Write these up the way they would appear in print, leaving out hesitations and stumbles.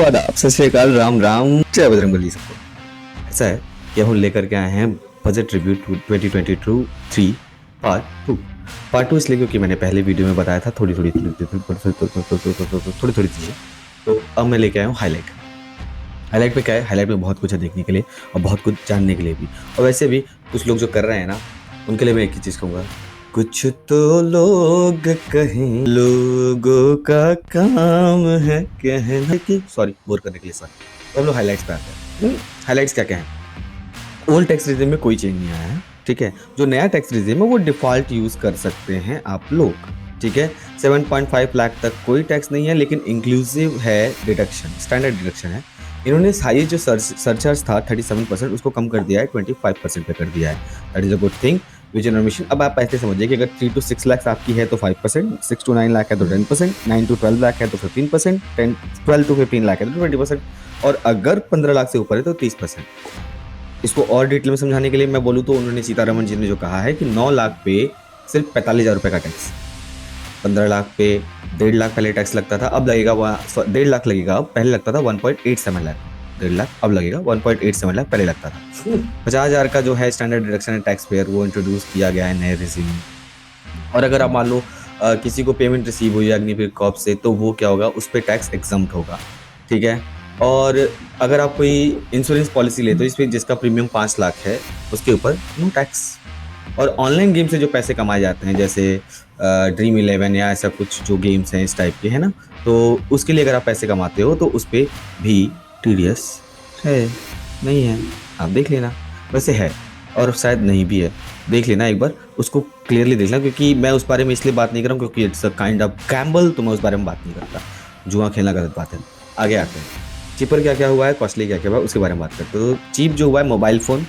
आदाब, सत श्री अकाल, राम राम, जय बजरंगबली सबको। ऐसा है कि हम लेकर के आए हैं बजट रिव्यू 2022 पार्ट 2। पार्ट 2 इसलिए क्योंकि मैंने पहले वीडियो में बताया था थोड़ी चीज़ें, तो अब मैं लेके आया हूँ हाईलाइट। हाईलाइट पे क्या है, हाईलाइट में बहुत कुछ है देखने के लिए और बहुत कुछ जानने के लिए भी। और वैसे भी कुछ लोग जो कर रहे हैं ना, उनके लिए मैं एक ही चीज़ कहूँगा, कुछ तो लोग कहें, लोगों का काम है कहना कि सॉरी बोर करने के लिए सॉरी। तो हम लोग हाईलाइट्स पे आते हैं। हाईलाइट्स क्या क्या है? ओल्ड टैक्स रिजीम में कोई चेंज नहीं आया है, ठीक है। जो नया टैक्स रिजीम है वो डिफ़ॉल्ट यूज़ कर सकते हैं आप लोग, ठीक है। 7.5 लाख तक कोई टैक्स नहीं है, लेकिन इंक्लूसिव है डिडक्शन, स्टैंडर्ड डिडक्शन है। इन्होंने हाई जो सरचार्ज था 37%, उसको कम कर दिया है, 25% पे कर दिया है। That is a good thing which information. अब आप ऐसे समझिए कि अगर 3 to 6 लाख आपकी है तो 5%, 6 to 9 लाख है तो 10%, 9 to 12 लाख है तो 15%, 12 to 15 लाख है तो 20%, और अगर 15 लाख से ऊपर है तो 30%। इसको और डिटेल में समझाने के लिए मैं बोलूँ तो उन्होंने, सीतारमण जी ने जो कहा है कि 9 लाख पे सिर्फ 45,000 रुपये का टैक्स, 15 लाख पे 1.5 लाख पहले टैक्स लगता था, अब लगेगा 1.5 लाख लगेगा। अब पहले लगता था 1.87 लाख, 1.5 लाख अब लगेगा 1.87 लाख, पहले लगता था। 50,000 का जो है स्टैंडर्ड डिडक्शन है टैक्स पेयर, वो इंट्रोड्यूस किया गया है नए रिजीम में। और अगर आप मान लो किसी को पेमेंट रिसीव हुई है अग्निवीर कॉर्प से, तो वो क्या होगा, उस पर टैक्स एग्जम्प्ट होगा, ठीक है। और अगर आप कोई इंश्योरेंस पॉलिसी लेते हो इस पर जिसका प्रीमियम 5 लाख है, उसके ऊपर नो टैक्स। और ऑनलाइन गेम से जो पैसे कमाए जाते हैं, जैसे ड्रीम 11 या ऐसा कुछ जो गेम्स हैं इस टाइप के, है ना, तो उसके लिए अगर आप पैसे कमाते हो तो उस पर भी TDS है, नहीं है आप देख लेना, वैसे है और शायद नहीं भी है, देख लेना एक बार, उसको क्लियरली देख लेना, क्योंकि मैं उस बारे में इसलिए बात नहीं कर रहा हूँ क्योंकि it's a kind of Gamble, तो मैं उस बारे में बात नहीं करता। जुआ खेलना गलत बात है। आगे आते हैं, चीपर क्या क्या हुआ है, कॉस्टली क्या क्या हुआ है, उसके बारे में बात करते हैं। तो चीप जो हुआ है, मोबाइल फ़ोन,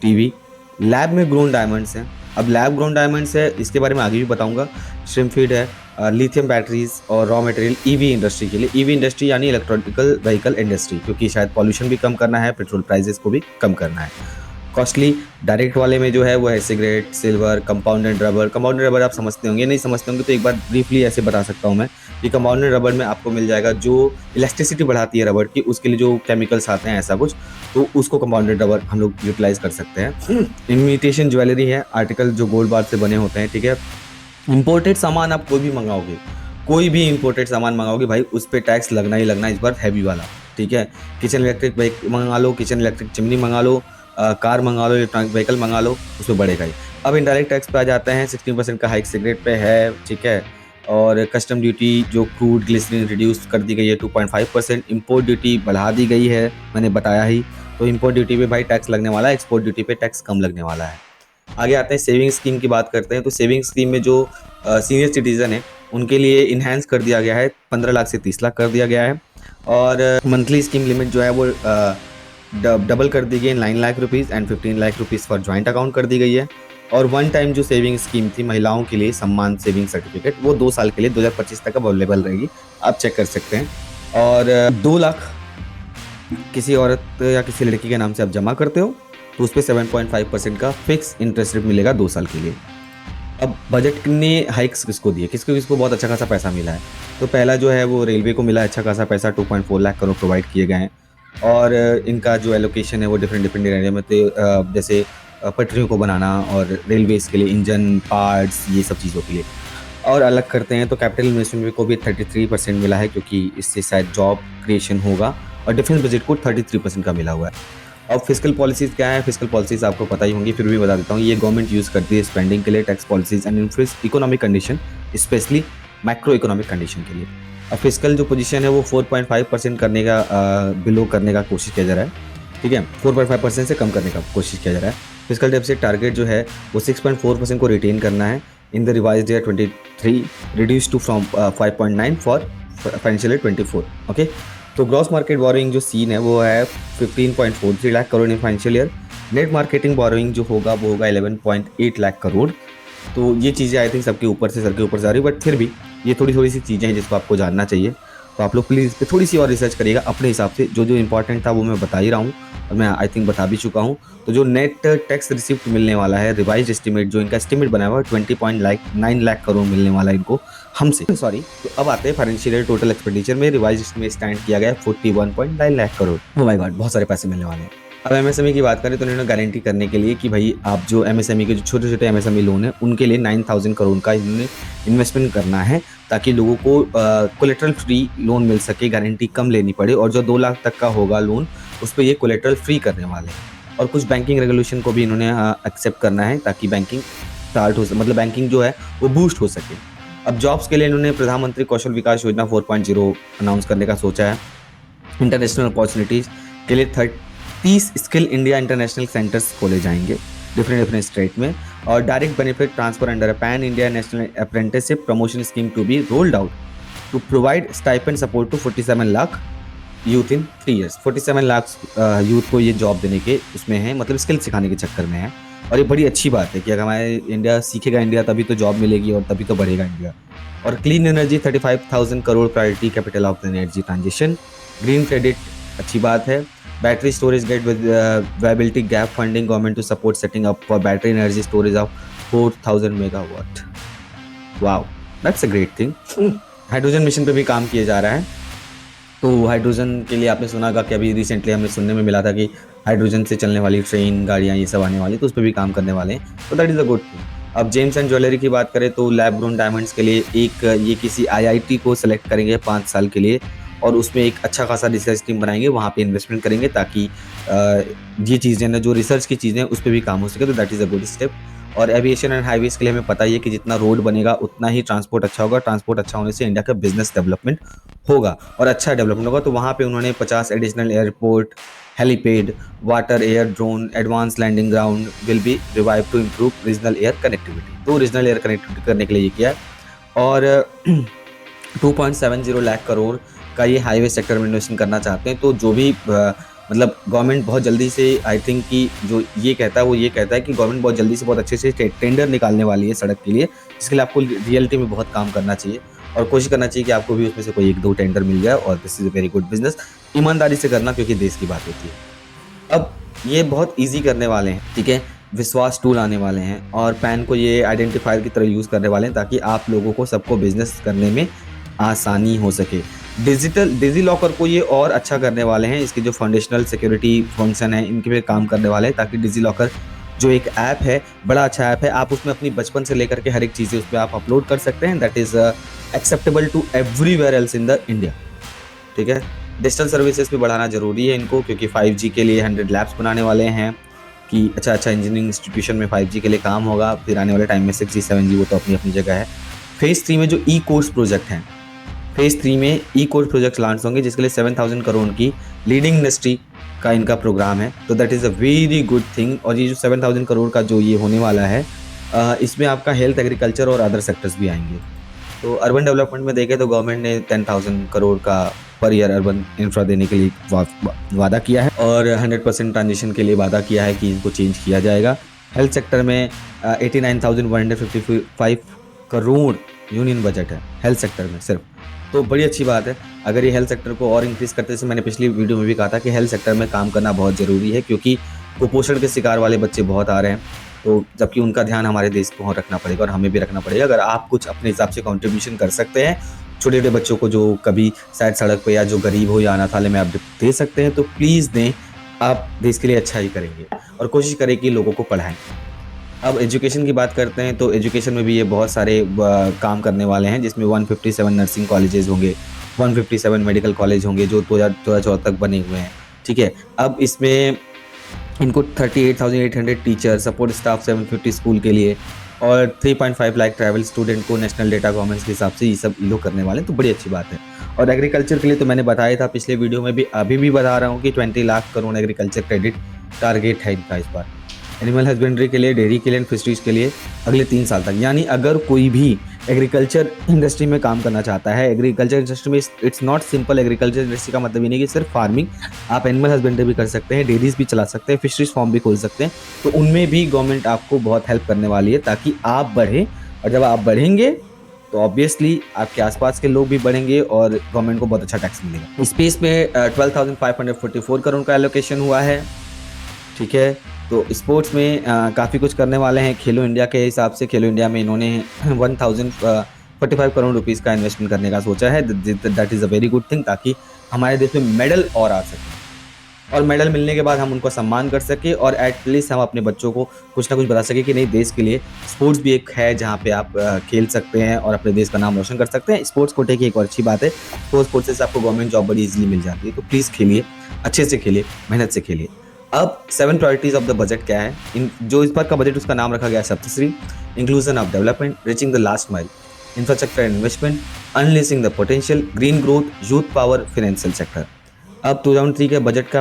TV, लैब में ग्रोन डायमंड्स हैं। अब लैब ग्रोन डायमंड्स है, इसके बारे में आगे भी बताऊंगा। श्रिम्फीड है, लिथियम बैटरीज और रॉ मटेरियल EV इंडस्ट्री के लिए, EV इंडस्ट्री यानी इलेक्ट्रिकल व्हीकल इंडस्ट्री, क्योंकि शायद पॉल्यूशन भी कम करना है, पेट्रोल प्राइजेस को भी कम करना है। कॉस्टली डायरेक्ट वाले में जो है वो है cigarette, silver, compounded rubber. Compounded rubber आप समझते होंगे, नहीं समझते होंगे तो एक बार ब्रीफली ऐसे बता सकता हूँ मैं कि कंपाउंडेड रबर में आपको मिल जाएगा जो इलास्टिसिटी बढ़ाती है रबर की, उसके लिए जो केमिकल्स आते हैं ऐसा कुछ, तो उसको कंपाउंडेड रबर हम लोग यूटिलाइज कर सकते हैं। इमिटेशन ज्वेलरी है, आर्टिकल जो गोल्ड बार से बने होते हैं, ठीक है। इंपोर्टेड सामान आप कोई भी मंगाओगे, कोई भी इंपोर्टेड सामान मंगाओगे भाई, उस पर टैक्स लगना ही लगना, इस बार हैवी वाला, ठीक है। किचन इलेक्ट्रिक मंगा लो, किचन इलेक्ट्रिक चिमनी मंगा लो, कार मंगा लो, इलेक्ट्रॉनिक व्हीकल मंगा लो, उसमें बढ़ेगा ही। अब इनडायरेक्ट टैक्स पे आ जाते हैं, 16% का हाइक सिगरेट पे है, ठीक है। और कस्टम ड्यूटी जो क्रूड ग्लिसरीन रिड्यूस कर दी गई है 2.5%। इम्पोर्ट ड्यूटी बढ़ा दी गई है, मैंने बताया ही, तो इम्पोर्ट ड्यूटी पे भाई टैक्स लगने वाला है, एक्सपोर्ट ड्यूटी पे टैक्स कम लगने वाला है। आगे आते हैं, सेविंग स्कीम की बात करते हैं। तो सेविंग स्कीम में जो सीनियर सिटीज़न है उनके लिए इन्हांस कर दिया गया है, 15 लाख से 30 लाख कर दिया गया है। और मंथली स्कीम लिमिट जो है वो डबल कर दी गई, 9 lakh rupees and 15 lakh rupees for joint account कर दी गई है। और वन टाइम जो सेविंग स्कीम थी महिलाओं के लिए, सम्मान सेविंग सर्टिफिकेट, वो 2 साल के लिए 2025 तक अवेलेबल रहेगी, आप चेक कर सकते हैं। और 2 लाख किसी औरत या किसी लड़की के नाम से आप जमा करते हो तो उस पर 7.5% का फिक्स इंटरेस्ट रेट मिलेगा 2 साल के लिए। अब बजट ने हाइक्स किसको दिए, किसको किसको बहुत अच्छा खासा पैसा मिला है। तो पहला जो है वो रेलवे को मिला अच्छा खासा पैसा, 2.4 लाख करोड़ प्रोवाइड किए गए हैं। और इनका जो एलोकेशन है वो डिफरेंट एरिया में, तो जैसे पटरियों को बनाना और रेलवेज के लिए इंजन पार्ट्स, ये सब चीज़ों के लिए। और अलग करते हैं तो कैपिटल इन्वेस्टमेंट को भी 33% मिला है, क्योंकि इससे शायद जॉब क्रिएशन होगा। और डिफेंस बजट को 33% का मिला हुआ है। अब फिजिकल पॉलिसीज़ क्या है, फिजिकल पॉलिसीज़ आपको पता ही होंगी, फिर भी बता देता हूँ। ये गवर्नमेंट यूज़ करती है स्पेंडिंग के लिए, tax policies and influence economic condition, specially macro economic condition के लिए। अब फिजिकल जो पोजीशन है वो 4.5% करने का, बिलो करने का कोशिश किया जा रहा है, ठीक है। 4.5% से कम करने का कोशिश किया जा रहा है। फिजिकल डेफिसिट टारगेट जो है वो 6.4% को रिटेन करना है in the revised year 23, reduce to from 5.9 for financial year 24, okay. तो ग्रॉस मार्केट बोरोइंग जो सीन है वो है 15.43 lakh crore in financial year. Net marketing borrowing जो होगा वो होगा 11.8 लाख करोड़। तो ये चीज़ें आई थिंक सबके ऊपर से सर के ऊपर से आ रही है, बट फिर भी ये थोड़ी सी चीज़ें हैं जिसको आपको जानना चाहिए। तो आप लोग प्लीज़ इस पे थोड़ी सी और रिसर्च करिएगा अपने हिसाब से। जो जो इंपॉर्टेंट था वो मैं बता ही रहा हूँ और मैं आई थिंक बता भी चुका हूँ। तो जो नेट टैक्स रिसिप्ट मिलने वाला है, रिवाइज एस्टिमेट जो इनका एस्टिमेट बना हुआ है 20.9 लाख करोड़ मिलने वाला है इनको हमसे, सॉरी। तो अब आते हैं फाइनेंशियल ईयर टोटल एक्सपेंडिचर में रिवाइज एस्टिमेट स्टैंड किया गया है 41.9 lakh crore. Oh my God, बहुत सारे पैसे मिलने वाले हैं। अब एमएसएमई की बात करें तो इन्होंने गारंटी करने के लिए कि भाई आप जो एमएसएमई के जो छोटे छोटे एमएसएमई लोन है उनके लिए 9,000 करोड़ का इन्होंने इन्वेस्टमेंट करना है ताकि लोगों को कोलेटरल फ्री लोन मिल सके, गारंटी कम लेनी पड़े, और जो 2 लाख तक का होगा लोन उस पर ये कोलेटरल फ्री करने वाले हैं। और कुछ बैंकिंग रेगुलेशन को भी इन्होंने एक्सेप्ट करना है ताकि बैंकिंग स्टार्ट हो, मतलब बैंकिंग जो है वो बूस्ट हो सके। अब जॉब्स के लिए इन्होंने प्रधानमंत्री कौशल विकास योजना 4.0 अनाउंस करने का सोचा है। इंटरनेशनल अपॉर्चुनिटीज़ के लिए 30 स्किल इंडिया इंटरनेशनल सेंटर्स खोले जाएंगे डिफरेंट स्टेट में, और direct benefit transfer under pan India national apprenticeship promotion scheme to be rolled out to provide stipend support to 47 lakh youth in 3 years। 47 lakh youth को ये job देने के उसमें है, मतलब स्किल सिखाने के चक्कर में है। और ये बड़ी अच्छी बात है कि अगर हमारे इंडिया सीखेगा इंडिया तभी तो जॉब मिलेगी और तभी तो बढ़ेगा इंडिया। और clean energy 35,000 crore priority capital of the energy transition. Green credit अच्छी बात है। Battery storage get with viability gap funding government to support setting up for battery energy storage of 4,000 megawatt. Wow, that's a great thing. Hydrogen mission पे भी काम किया जा रहा है। तो हाइड्रोजन के लिए आपने सुना होगा कि अभी रिसेंटली हमें सुनने में मिला था कि हाइड्रोजन से चलने वाली ट्रेन, गाड़ियाँ ये सब आने वाली, तो उस पर भी काम करने वाले हैं। तो that is a good thing. अब जेम्स एंड ज्वेलरी की बात करें तो लैब ग्रोन डायमंड्स के लिए एक ये किसी आईआईटी को सेलेक्ट करेंगे 5 साल के लिए, और उसमें एक अच्छा खासा रिसर्च टीम बनाएंगे, वहाँ पे इन्वेस्टमेंट करेंगे ताकि ये चीज़ें ना, जो रिसर्च की चीज़ें उस पर भी काम हो सके। तो that is a good step. और एविएशन एंड हाईवेज के लिए हमें पता ही है कि जितना रोड बनेगा उतना ही ट्रांसपोर्ट अच्छा होगा। ट्रांसपोर्ट अच्छा होने से इंडिया का बिजनेस डेवलपमेंट होगा और अच्छा डेवलपमेंट होगा। तो वहाँ पे उन्होंने 50 additional airport, helipad, water, air, drone, advance landing ground will be revive to improve regional air connectivity. तो रीजनल एयर कनेक्टिविटी करने के लिए ये किया। और 2.70 लाख करोड़ का ये हाईवे सेक्टर में इन्वेस्टमेंट करना चाहते हैं। तो जो भी मतलब गवर्नमेंट बहुत जल्दी से, आई थिंक कि जो ये कहता है वो ये कहता है कि गवर्नमेंट बहुत जल्दी से बहुत अच्छे से टेंडर निकालने वाली है सड़क के लिए, जिसके लिए आपको रियलिटी में बहुत काम करना चाहिए और कोशिश करना चाहिए कि आपको भी उसमें से कोई 1-2 टेंडर मिल जाए। और this is a very good business. ईमानदारी से करना, क्योंकि देश की बात होती है। अब ये बहुत ईजी करने वाले हैं, ठीक है। विश्वास टूल आने वाले हैं और पैन को ये आइडेंटिफायर की तरह यूज़ करने वाले हैं ताकि आप लोगों को सबको बिजनेस करने में आसानी हो सके। डिजी लॉकर को ये और अच्छा करने वाले हैं। इसके जो फाउंडेशनल सिक्योरिटी फंक्शन है इनके पे काम करने वाले हैं ताकि डिजी लॉकर जो एक ऐप है, बड़ा अच्छा ऐप है। आप उसमें अपनी बचपन से लेकर के हर एक चीज़ें उस पर आप अपलोड कर सकते हैं। That is acceptable to everywhere else in the India, ठीक है। डिजिटल सर्विसेज भी बढ़ाना जरूरी है इनको, क्योंकि 5G के लिए 100 लैब्स बनाने वाले हैं कि अच्छा इंजीनियरिंग इंस्टीट्यूशन में 5G के लिए काम होगा। फिर आने वाले टाइम में 6G 7G वो तो अपनी अपनी जगह है। फेज़ 3 में जो ई कोर्स प्रोजेक्ट हैं, फेज़ 3 में ई कोर्स प्रोजेक्ट लॉन्च होंगे जिसके लिए 7,000 करोड़ की लीडिंग इंडस्ट्री का इनका प्रोग्राम है। तो that is a very good thing. और ये जो 7,000 करोड़ का जो ये होने वाला है, इसमें आपका हेल्थ, एग्रीकल्चर और अदर सेक्टर्स भी आएंगे। तो अर्बन डेवलपमेंट में देखें तो गवर्नमेंट ने 10,000 करोड़ का पर ईयर अर्बन इंफ्रा देने के लिए वादा किया है और 100% ट्रांजिशन के लिए वादा किया है कि इनको चेंज किया जाएगा। हेल्थ सेक्टर में 89,155 करोड़ यूनियन बजट है हेल्थ सेक्टर में सिर्फ। तो बड़ी अच्छी बात है अगर ये हेल्थ सेक्टर को और इंक्रीज़ करते। जैसे मैंने पिछली वीडियो में भी कहा था कि हेल्थ सेक्टर में काम करना बहुत ज़रूरी है, क्योंकि कुपोषण के शिकार वाले बच्चे बहुत आ रहे हैं। तो जबकि उनका ध्यान हमारे देश को रखना पड़ेगा और हमें भी रखना पड़ेगा। अगर आप कुछ अपने हिसाब से कंट्रीब्यूशन कर सकते हैं छोटे छोटे बच्चों को जो कभी शायद सड़क पे या जो गरीब हो या अनाथालय में आप दे सकते हैं, तो प्लीज़ दें। आप देश के लिए अच्छा ही करेंगे और कोशिश करें कि लोगों को पढ़ाएं। अब एजुकेशन की बात करते हैं तो एजुकेशन में भी ये बहुत सारे काम करने वाले हैं, जिसमें 157 नर्सिंग कॉलेजेस होंगे, 157 मेडिकल कॉलेज होंगे जो 2014 तक बने हुए हैं, ठीक है। अब इसमें इनको 38,800 टीचर, सपोर्ट स्टाफ 750 स्कूल के लिए और 3.5 लाख ट्रैवल स्टूडेंट को नेशनल डेटा गवर्नेंस के हिसाब से ये सब लोग करने वाले हैं। तो बड़ी अच्छी बात है। और एग्रीकल्चर के लिए तो मैंने बताया था पिछले वीडियो में भी, अभी भी बता रहा हूँ कि 20 lakh crore agriculture credit target है इनका इस बार। एनिमल हस्बेंड्री के लिए, डेयरी के लिए, फिशरीज के लिए अगले 3 साल तक। यानी अगर कोई भी एग्रीकल्चर इंडस्ट्री में काम करना चाहता है, एग्रीकल्चर इंडस्ट्री में it's not simple. Agriculture industry का मतलब ये नहीं कि सिर्फ फार्मिंग, आप एनिमल हस्बेंड्री भी कर सकते हैं, डेयरीज भी चला सकते हैं, फिशरीज फार्म भी खोल सकते हैं। तो उनमें भी गवर्नमेंट आपको बहुत हेल्प करने वाली है ताकि आप बढ़ें। और जब आप बढ़ेंगे तो ऑब्वियसली आपके आसपास के लोग भी बढ़ेंगे और गवर्नमेंट को बहुत अच्छा टैक्स मिलेगा। स्पेस में 12,544 करोड़ का एलोकेशन हुआ है, ठीक है। तो स्पोर्ट्स में काफ़ी कुछ करने वाले हैं। खेलो इंडिया के हिसाब से खेलो इंडिया में इन्होंने 1045 करोड़ रुपीज़ का इन्वेस्टमेंट करने का सोचा है। That is a very good thing, ताकि हमारे देश में मेडल और आ सके और मेडल मिलने के बाद हम उनको सम्मान कर सके और एटलीस्ट हम अपने बच्चों को कुछ ना कुछ बता सके कि नहीं, देश के लिए स्पोर्ट्स भी एक है जहाँ पे आप खेल सकते हैं और अपने देश का नाम रोशन कर सकते हैं। स्पोर्ट्स कोटे की एक और अच्छी बात है, स्पोर्ट्स से आपको गवर्नमेंट जॉब बड़ी इजीली मिल जाती है। तो प्लीज़ खेलिए, अच्छे से खेलिए, मेहनत से खेलिए। अब 7 प्रायोरिटीज ऑफ द बजट क्या है? जो इस बार का बजट उसका नाम रखा गया है Saptashri. Inclusion of development, reaching the last mile, infrastructure and investment, unleashing the potential, green growth, youth power, financial sector. अब 2003 के बजट का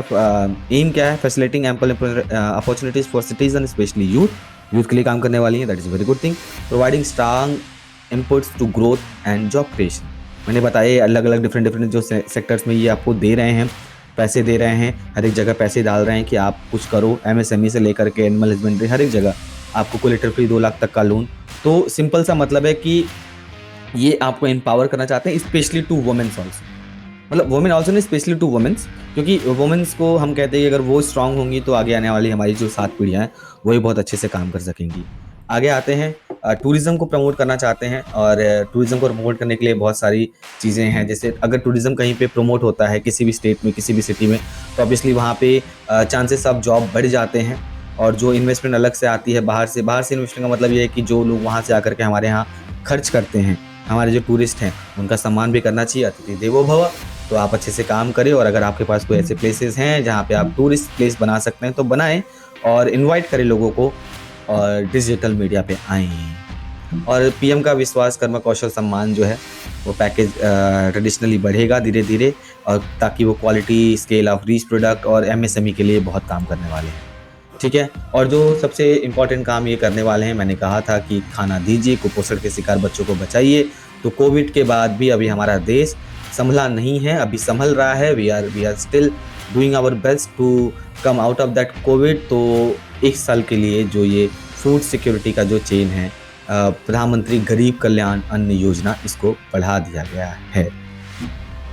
एम क्या है? Facilitating ample opportunities for citizen specially youth के लिए काम करने वाली है। That is very good thing. Providing strong inputs to growth and job creation. मैंने बताया अलग अलग डिफरेंट जो सेक्टर्स में ये आपको दे रहे हैं, पैसे दे रहे हैं, हर एक जगह पैसे डाल रहे हैं कि आप कुछ करो। MSME से लेकर के एनिमल हस्बेंड्री, हर एक जगह आपको कोलेटर फ्री 2 लाख तक का लोन। तो सिंपल सा मतलब है कि ये आपको एम्पावर करना चाहते हैं, स्पेशली टू वुमेन्स ऑल्सो। मतलब वुमेन ऑल्सो नहीं, स्पेशली टू वुमेन्स, क्योंकि वुमेन्स को हम कहते हैं कि अगर वो स्ट्रांग होंगी तो आगे आने वाली हमारी जो 7 पीढ़ियाँ हैं वही बहुत अच्छे से काम कर सकेंगी। आगे आते हैं, टूरिज़्म को प्रमोट करना चाहते हैं और टूरिज़्म को प्रमोट करने के लिए बहुत सारी चीज़ें हैं। जैसे अगर टूरिज़्म कहीं पे प्रमोट होता है किसी भी स्टेट में, किसी भी सिटी में, तो ऑब्वियसली वहाँ पे चांसेस ऑफ जॉब बढ़ जाते हैं और जो इन्वेस्टमेंट अलग से आती है बाहर से इन्वेस्टमेंट का मतलब ये है कि जो लोग वहाँ से आकर के हमारे यहाँ खर्च करते हैं, हमारे जो टूरिस्ट हैं उनका सम्मान भी करना चाहिए। अतिथि देवो भव। तो आप अच्छे से काम करें और अगर आपके पास कोई ऐसे प्लेसेस हैं जहाँ पे आप टूरिस्ट प्लेस बना सकते हैं तो बनाएं और इनवाइट करें लोगों को और डिजिटल मीडिया पे आएँ। और PM का विश्वास कर्म कौशल सम्मान जो है वो पैकेज ट्रेडिशनली बढ़ेगा धीरे धीरे, और ताकि वो quality, scale of reach product और MSME के लिए बहुत काम करने वाले हैं, ठीक है। और जो सबसे इम्पॉर्टेंट काम ये करने वाले हैं, मैंने कहा था कि खाना दीजिए, कुपोषण के शिकार बच्चों को बचाइए। तो कोविड के बाद भी अभी हमारा देश संभला नहीं है, अभी संभल रहा है। We are still doing our best to come out of that covid. तो 1 साल के लिए जो ये फूड सिक्योरिटी का जो चेन है, प्रधानमंत्री गरीब कल्याण अन्न योजना, इसको बढ़ा दिया गया है।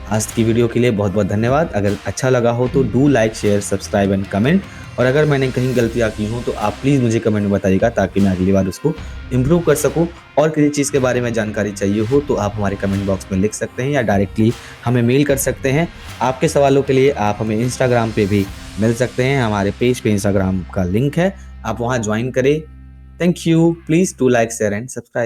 आज की वीडियो के लिए बहुत बहुत धन्यवाद। अगर अच्छा लगा हो तो do like, share, subscribe and comment. और अगर मैंने कहीं गलतियाँ की हों तो आप प्लीज़ मुझे कमेंट में बताइएगा, ताकि मैं अगली बार उसको इम्प्रूव कर सकूं। और किसी चीज़ के बारे में जानकारी चाहिए हो तो आप हमारे कमेंट बॉक्स में लिख सकते हैं या डायरेक्टली हमें मेल कर सकते हैं। आपके सवालों के लिए आप हमें इंस्टाग्राम पे भी मिल सकते हैं, हमारे पेज पे इंस्टाग्राम का लिंक है, आप वहाँ ज्वाइन करें। Thank you. Please do like, share and subscribe.